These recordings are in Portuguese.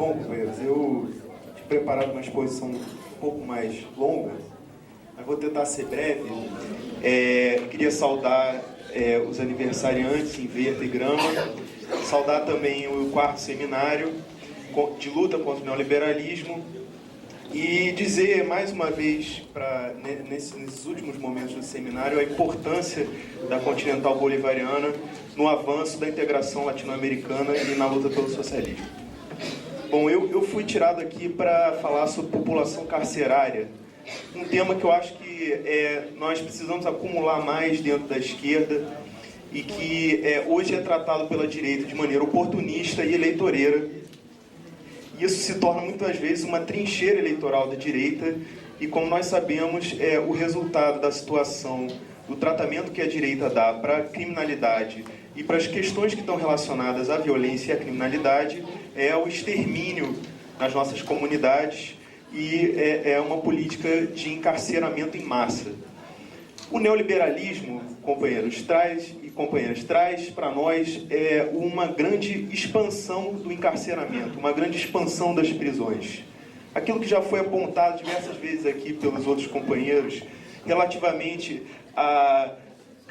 Bom, companheiros, eu tinha preparado uma exposição um pouco mais longa, mas vou tentar ser breve. Queria saudar os aniversariantes em Verde e Grama, saudar também o 4º seminário de luta contra o neoliberalismo e dizer mais uma vez, nesses últimos momentos do seminário, a importância da Continental Bolivariana no avanço da integração latino-americana e na luta pelo socialismo. Bom, eu fui tirado aqui para falar sobre população carcerária, um tema que eu acho que nós precisamos acumular mais dentro da esquerda e que hoje é tratado pela direita de maneira oportunista e eleitoreira. Isso se torna muitas vezes uma trincheira eleitoral da direita e, como nós sabemos, o resultado da situação, do tratamento que a direita dá para a criminalidade e para as questões que estão relacionadas à violência e à criminalidade é o extermínio nas nossas comunidades e é uma política de encarceramento em massa. O neoliberalismo, companheiros, traz para nós uma grande expansão do encarceramento, uma grande expansão das prisões. Aquilo que já foi apontado diversas vezes aqui pelos outros companheiros, relativamente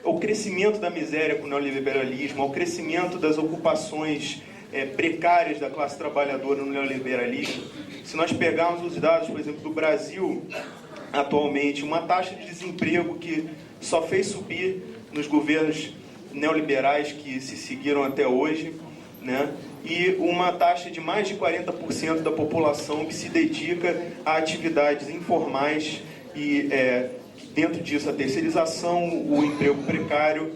ao crescimento da miséria com o neoliberalismo, ao crescimento das ocupações precárias da classe trabalhadora no neoliberalismo. Se nós pegarmos os dados, por exemplo, do Brasil, atualmente, uma taxa de desemprego que só fez subir nos governos neoliberais que se seguiram até hoje, né? E uma taxa de mais de 40% da população que se dedica a atividades informais e, dentro disso, a terceirização, o emprego precário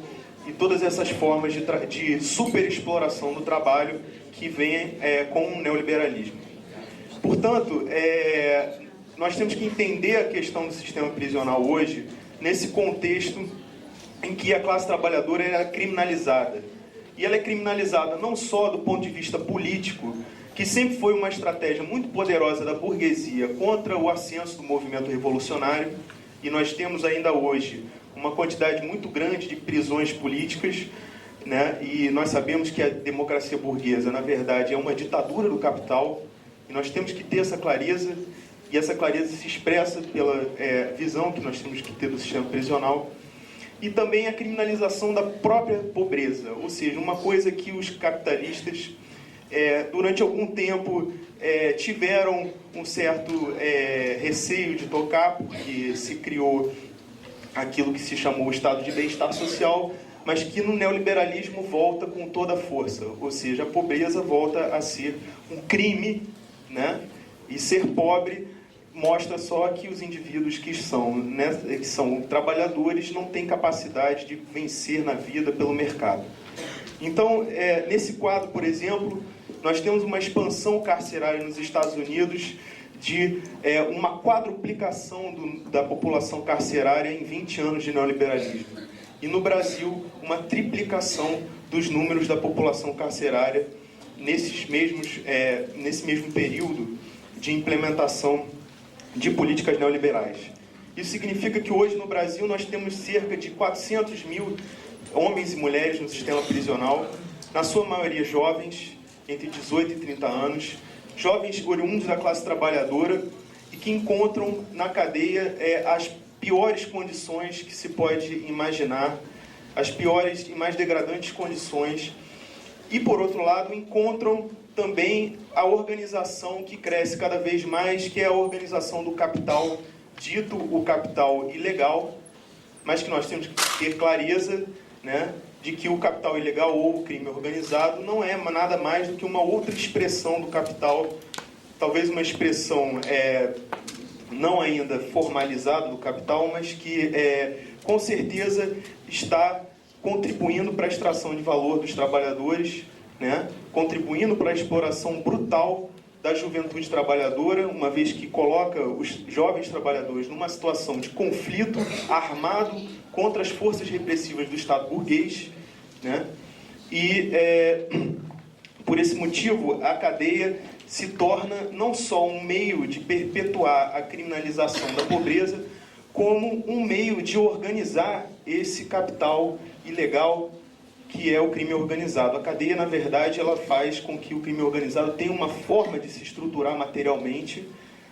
e todas essas formas de superexploração do trabalho que vêm com o neoliberalismo. Portanto, nós temos que entender a questão do sistema prisional hoje nesse contexto em que a classe trabalhadora é criminalizada. E ela é criminalizada não só do ponto de vista político, que sempre foi uma estratégia muito poderosa da burguesia contra o ascenso do movimento revolucionário, e nós temos ainda hoje uma quantidade muito grande de prisões políticas, né? E nós sabemos que a democracia burguesa, na verdade, é uma ditadura do capital, e nós temos que ter essa clareza, e essa clareza se expressa pela visão que nós temos que ter do sistema prisional, e também a criminalização da própria pobreza, ou seja, uma coisa que os capitalistas, durante algum tempo, tiveram um certo receio de tocar, porque se criou aquilo que se chamou o estado de bem-estar social, mas que no neoliberalismo volta com toda a força, ou seja, a pobreza volta a ser um crime, né? E ser pobre mostra só que os indivíduos que são trabalhadores não têm capacidade de vencer na vida pelo mercado. Então, nesse quadro, por exemplo, nós temos uma expansão carcerária nos Estados Unidos de uma quadruplicação da população carcerária em 20 anos de neoliberalismo. E no Brasil, uma triplicação dos números da população carcerária nesse mesmo período de implementação de políticas neoliberais. Isso significa que hoje no Brasil nós temos cerca de 400 mil homens e mulheres no sistema prisional, na sua maioria jovens, entre 18 e 30 anos, jovens oriundos da classe trabalhadora e que encontram na cadeia as piores condições que se pode imaginar, as piores e mais degradantes condições, e, por outro lado, encontram também a organização que cresce cada vez mais, que é a organização do capital, dito o capital ilegal, mas que nós temos que ter clareza, né, de que o capital ilegal ou o crime organizado não é nada mais do que uma outra expressão do capital, talvez uma expressão não ainda formalizada do capital, mas que com certeza está contribuindo para a extração de valor dos trabalhadores, né? Contribuindo para a exploração brutal da juventude trabalhadora, uma vez que coloca os jovens trabalhadores numa situação de conflito armado contra as forças repressivas do Estado burguês, né? E, por esse motivo, a cadeia se torna não só um meio de perpetuar a criminalização da pobreza, como um meio de organizar esse capital ilegal que é o crime organizado. A cadeia, na verdade, ela faz com que o crime organizado tenha uma forma de se estruturar materialmente,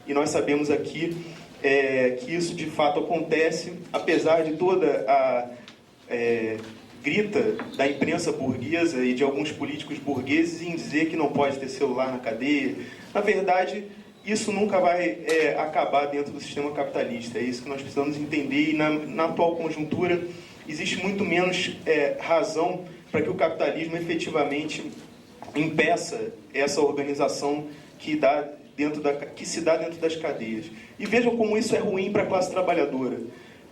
e nós sabemos aqui que isso de fato acontece, apesar de toda a grita da imprensa burguesa e de alguns políticos burgueses em dizer que não pode ter celular na cadeia. Na verdade, isso nunca vai acabar dentro do sistema capitalista. É isso que nós precisamos entender, e na atual conjuntura existe muito menos razão para que o capitalismo efetivamente impeça essa organização que se dá dentro das cadeias. E vejam como isso é ruim para a classe trabalhadora.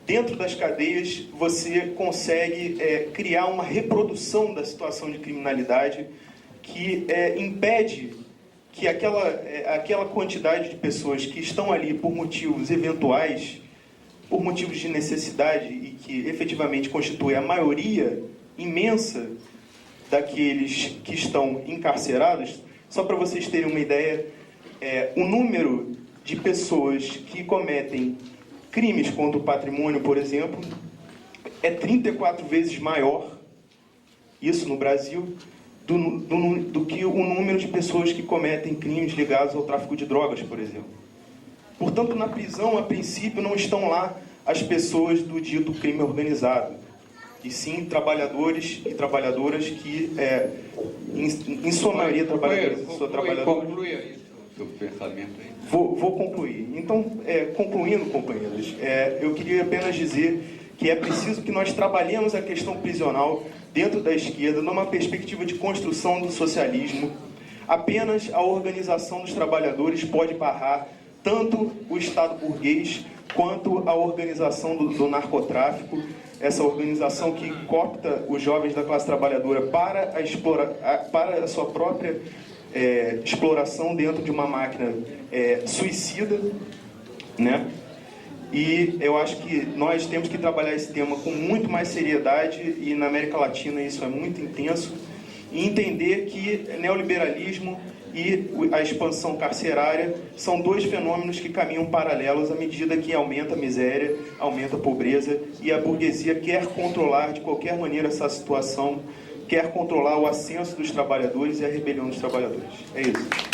Dentro das cadeias, você consegue criar uma reprodução da situação de criminalidade que impede que aquela quantidade de pessoas que estão ali por motivos eventuais, por motivos de necessidade, e que efetivamente constitui a maioria imensa daqueles que estão encarcerados. Só para vocês terem uma ideia, o número de pessoas que cometem crimes contra o patrimônio, por exemplo, é 34 vezes maior, isso no Brasil, do que o número de pessoas que cometem crimes ligados ao tráfico de drogas, por exemplo. Portanto, na prisão, a princípio, não estão lá as pessoas do dito crime organizado, e sim trabalhadores e trabalhadoras que, em sua maioria, trabalhadores e sua trabalhadora. Conclua isso, o seu pensamento aí. Vou concluir. Então, concluindo, companheiros, eu queria apenas dizer que é preciso que nós trabalhemos a questão prisional dentro da esquerda, numa perspectiva de construção do socialismo. Apenas a organização dos trabalhadores pode barrar tanto o Estado burguês quanto a organização do narcotráfico, essa organização que coopta os jovens da classe trabalhadora para a sua própria exploração dentro de uma máquina suicida, né? E eu acho que nós temos que trabalhar esse tema com muito mais seriedade, e na América Latina isso é muito intenso, e entender que neoliberalismo e a expansão carcerária são dois fenômenos que caminham paralelos à medida que aumenta a miséria, aumenta a pobreza, e a burguesia quer controlar de qualquer maneira essa situação, quer controlar o ascenso dos trabalhadores e a rebelião dos trabalhadores. É isso.